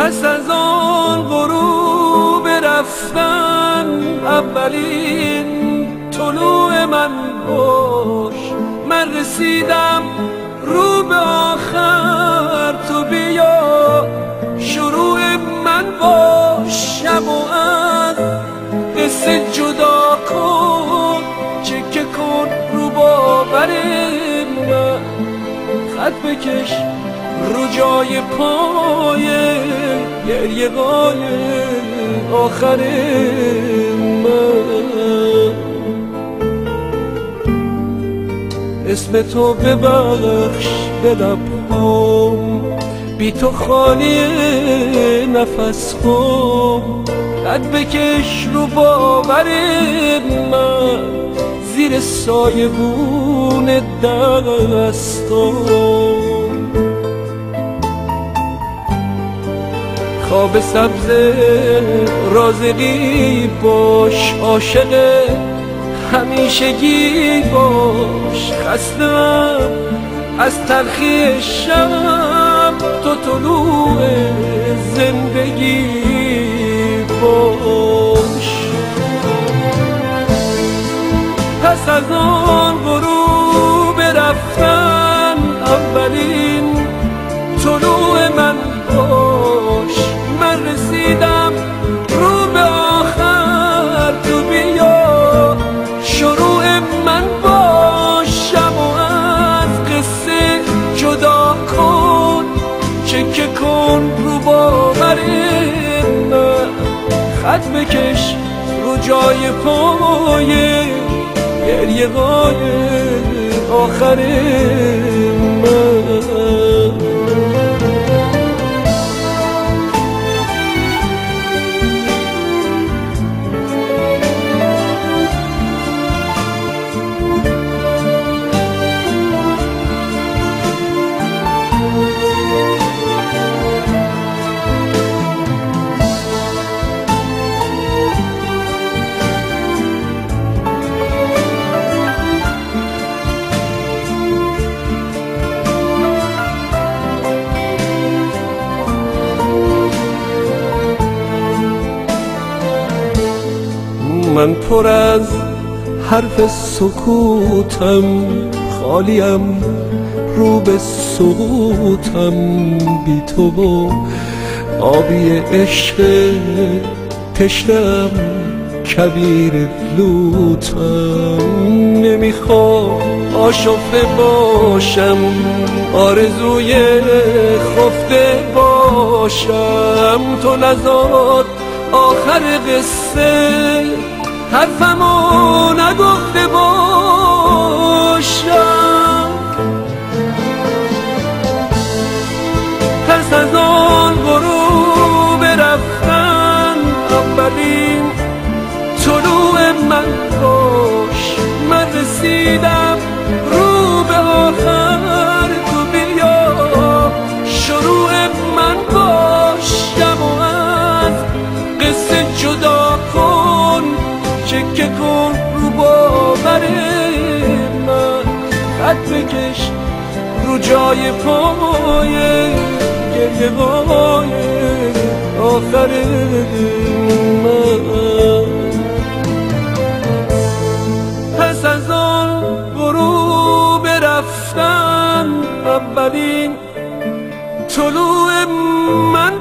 پس از آن غروب رفتن اولین طلوع من باش. من رسیدم رو به آخر، تو بیا شروع من باش. شب و از قصه جدا کن، چکه کن رو باور من، خط بکش رو جای پای گریه های آخر من. اسم تو ببخش به لبهام، بی تو خالی نفس هام. قد بکش رو باور من، زیر سایبون دستام. خواب سبز رازقی باش، عاشق همیشگی باش. خستم از تلخی شب، تو طلوع زندگی باش. پس از آن غروب رفتن اولین طلوع من باش. من رسیدم رو به آخر، تو بیا شروع من باش. شب و از قصه جدا کن، چکه کن رو باور من، خط بکش رو جای پای گریه های آخر من. من پر از حرف سکوتم، خالیم رو به سقوطم. بی تو و آبی عشق تشنم، کبیر لوتم. نمیخوام آشفته باشم، آرزوی خفته باشم. تو نزار آخر قصه حرفمو نگفته باشم. پس از آن غروب رفتن اولین طلوع من باش. من رسیدم رو به آخر، تو بیا شروع من باش. شب و از قصه جدا کن، چکه کن رو باور من، خط بکش رو جای پای گریه های آخر من. پس از آن غروب رفتن اولین طلوع من